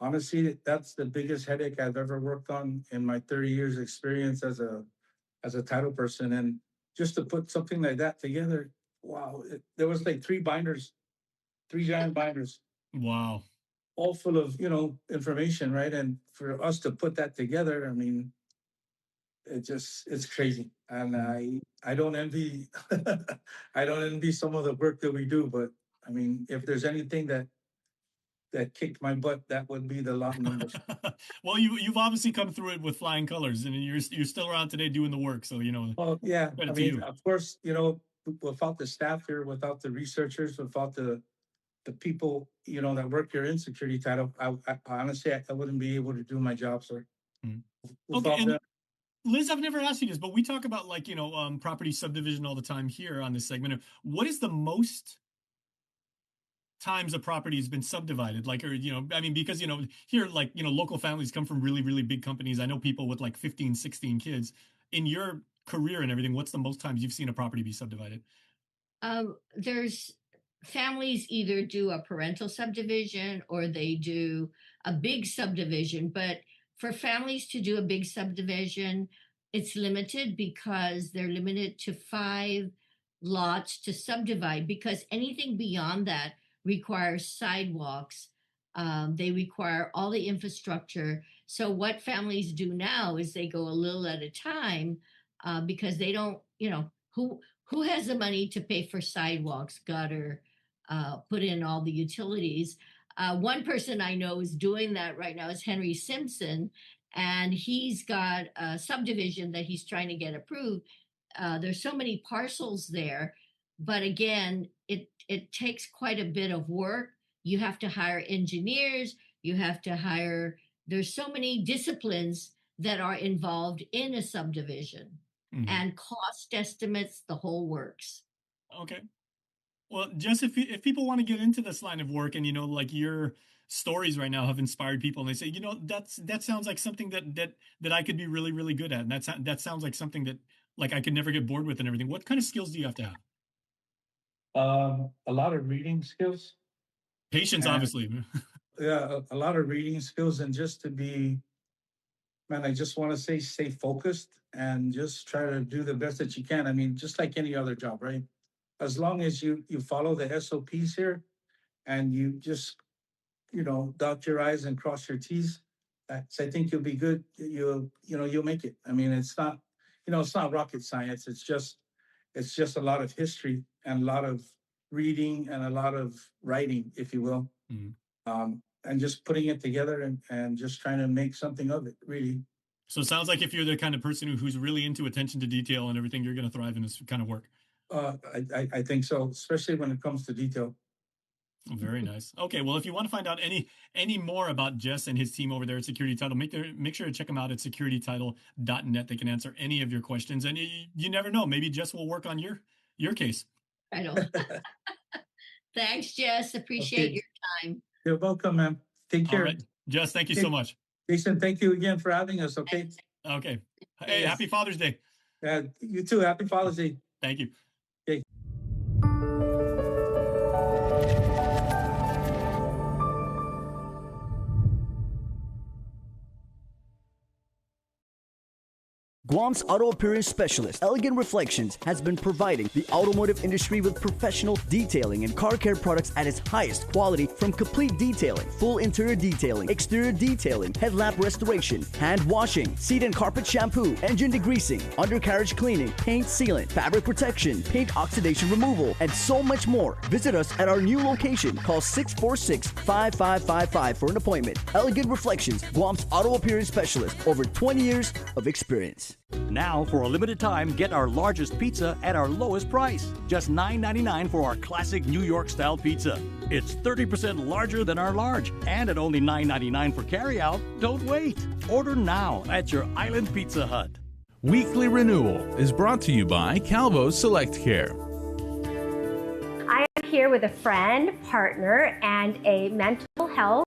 Honestly, that's the biggest headache I've ever worked on in my 30 years experience as a title person. And just to put something like that together, wow, there was like 3 binders, 3 giant binders. Wow. all full of, information, right? And for us to put that together, I mean, it's crazy. And I don't envy, I don't envy some of the work that we do, but I mean, if there's anything that kicked my butt, that would be the lot numbers. Well, you've obviously come through it with flying colors, and you're still around today doing the work. So Oh yeah, credit I to mean, you. of course, without the staff here, without the researchers, without the people, that work here in security title, I honestly, I wouldn't be able to do my job, sir. Okay, and Liz, I've never asked you this, but we talk about property subdivision all the time here on this segment. What is the most times a property has been subdivided? Because here, local families come from really, really big companies. I know people with 15, 16 kids. In your career and everything, what's the most times you've seen a property be subdivided? There's families either do a parental subdivision or they do a big subdivision. But for families to do a big subdivision, it's limited because they're limited to 5 lots to subdivide, because anything beyond that requires sidewalks. They require all the infrastructure. So what families do now is they go a little at a time because they don't, who has the money to pay for sidewalks, gutter, put in all the utilities. One person I know is doing that right now is Henry Simpson, and he's got a subdivision that he's trying to get approved. There's so many parcels there, but again, it takes quite a bit of work. You have to hire engineers. You have to hire, there's so many disciplines that are involved in a subdivision, and cost estimates, the whole works. Okay. Well, Jess, if people want to get into this line of work and, your stories right now have inspired people and they say, that sounds like something that I could be really, really good at. And that sounds like something that I could never get bored with and everything. What kind of skills do you have to have? A lot of reading skills. Patience, obviously. Yeah, a lot of reading skills, and just to be, man, I just want to say stay focused and just try to do the best that you can. I mean, just like any other job, right? As long as you follow the SOPs here and you just, dot your I's and cross your T's, I think you'll be good. You'll make it. I mean, it's not, it's not rocket science. It's just a lot of history and a lot of reading and a lot of writing, if you will. And just putting it together and just trying to make something of it, really. So it sounds like if you're the kind of person who's really into attention to detail and everything, you're going to thrive in this kind of work. I think so, especially when it comes to detail. Very nice. Okay, well, if you want to find out any more about Jess and his team over there at Security Title, make sure to check them out at securitytitle.net. They can answer any of your questions, and you never know, maybe Jess will work on your case. I know. Thanks, Jess. Appreciate your time. You're welcome, ma'am. Take care. All right. Jess, thank you so much. Jason, thank you again for having us. Okay. Okay. Hey, happy Father's Day. You too. Happy Father's Day. Thank you. Okay. Guam's auto appearance specialist, Elegant Reflections, has been providing the automotive industry with professional detailing and car care products at its highest quality, from complete detailing, full interior detailing, exterior detailing, headlamp restoration, hand washing, seat and carpet shampoo, engine degreasing, undercarriage cleaning, paint sealant, fabric protection, paint oxidation removal, and so much more. Visit us at our new location. Call 646-5555 for an appointment. Elegant Reflections, Guam's auto appearance specialist, over 20 years of experience. Now, for a limited time, get our largest pizza at our lowest price. Just $9.99 for our classic New York-style pizza. It's 30% larger than our large, and at only $9.99 for carryout. Don't wait. Order now at your Island Pizza Hut. Weekly Renewal is brought to you by Calvo's Select Care. I am here with a friend, partner, and a mental health,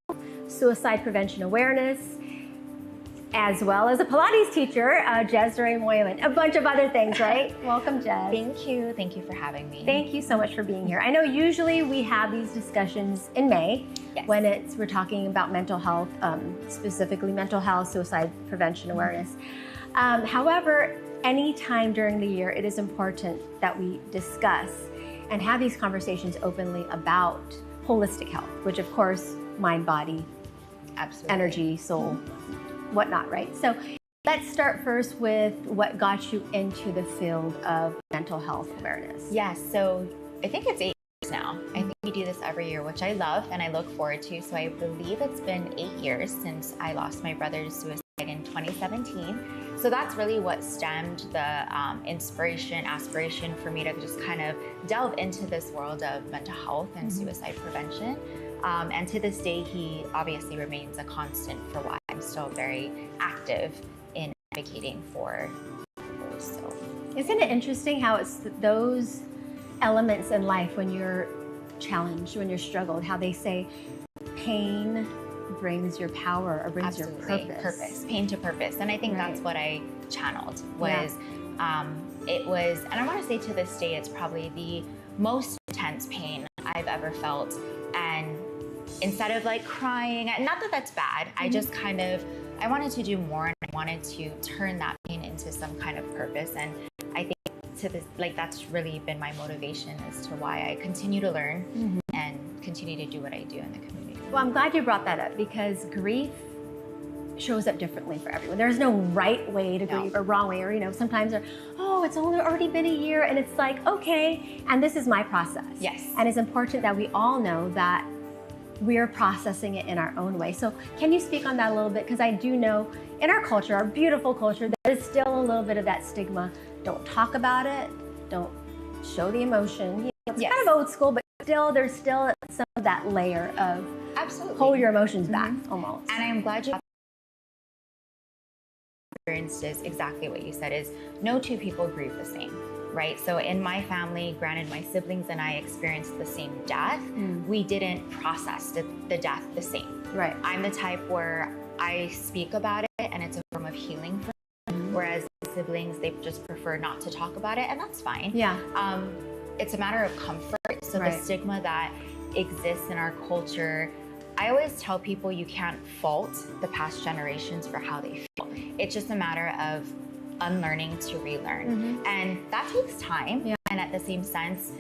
suicide prevention awareness, as well as a Pilates teacher, Desiree Moylan. A bunch of other things, right? Welcome, Jess. Thank you. Thank you for having me. Thank you so much for being here. I know usually we have these discussions in May when we're talking about mental health, specifically mental health, suicide prevention awareness. However, any time during the year, it is important that we discuss and have these conversations openly about holistic health, which of course mind, body, Absolutely. energy, soul, whatnot, right? So let's start first with what got you into the field of mental health awareness. Yes, so I think it's 8 years now. I think we do this every year, which I love and I look forward to. So I believe it's been 8 years since I lost my brother to suicide in 2017. So that's really what stemmed the inspiration, aspiration for me to just kind of delve into this world of mental health and suicide prevention. And to this day, he obviously remains a constant for why I'm still very active in advocating for people. So, isn't it interesting how it's those elements in life when you're challenged, when you're struggled, how they say pain brings your power or brings your purpose. Pain to purpose. And I think that's what I channeled was, it was, and I want to say to this day, it's probably the most intense pain I've ever felt. And instead of like crying, not that that's bad, I just kind of, I wanted to do more and I wanted to turn that pain into some kind of purpose. And I think to this, like that's really been my motivation as to why I continue to learn and continue to do what I do in the community. Well, I'm glad you brought that up because grief shows up differently for everyone. There's no right way to grieve or wrong way, or you know, sometimes they're, oh, it's only already been a year, and it's like, okay, and this is my process. Yes. And it's important that we all know that we're processing it in our own way. So can you speak on that a little bit? Because I do know in our culture, our beautiful culture, there is still a little bit of that stigma. Don't talk about it. Don't show the emotion. You know, it's kind of old school, but still, there's still some of that layer of hold your emotions back, almost. And I'm glad you experienced is exactly what you said, is no two people grieve the same, right? So in my family, granted my siblings and I experienced the same death, we didn't process the death the same. Right. I'm the type where I speak about it and it's a form of healing for me, whereas siblings, they just prefer not to talk about it, and that's fine. Yeah. It's a matter of comfort. So the stigma that exists in our culture, I always tell people you can't fault the past generations for how they feel. It's just a matter of unlearning to relearn. And that takes time. And at the same sense,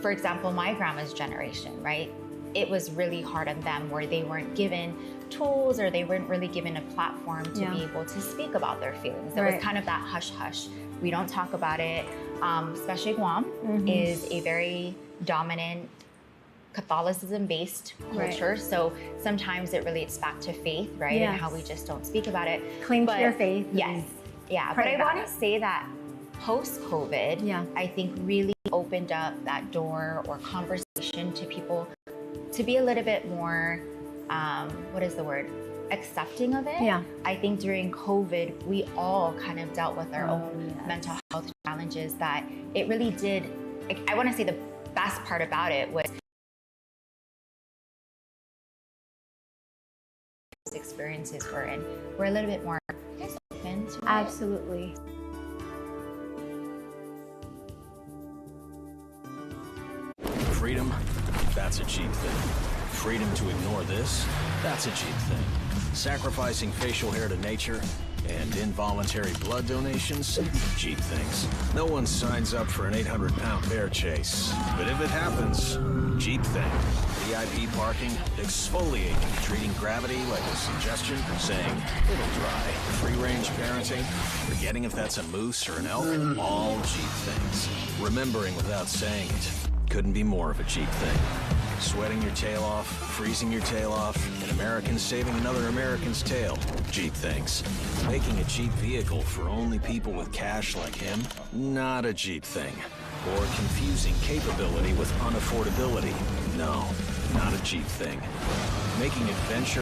for example, my grandma's generation, right? It was really hard on them where they weren't given tools or they weren't really given a platform to be able to speak about their feelings. It was kind of that hush hush. We don't talk about it. Especially Guam is a very dominant Catholicism-based culture, so sometimes it relates back to faith, right? And how we just don't speak about it. Cling to your faith. Yes, but I want to say that post-COVID, I think really opened up that door or conversation to people to be a little bit more, what is the word? Accepting of it. I think during COVID, we all kind of dealt with our own mental health challenges that it really did. I want to say the best part about it was experiences we're in. We're a little bit more open to it. Absolutely. Freedom, that's a cheap thing. Freedom to ignore this, that's a cheap thing. Sacrificing facial hair to nature and involuntary blood donations, cheap things. No one signs up for an 800-pound bear chase, but if it happens, cheap thing. VIP parking, exfoliating, treating gravity like a suggestion, saying it'll dry. Free-range parenting, forgetting if that's a moose or an elk, all cheap things. Remembering without saying it, couldn't be more of a cheap thing. Sweating your tail off, freezing your tail off, an American saving another American's tail. Cheap things. Making a cheap vehicle for only people with cash like him? Not a cheap thing. Or confusing capability with unaffordability? No, not a cheap thing. Making adventure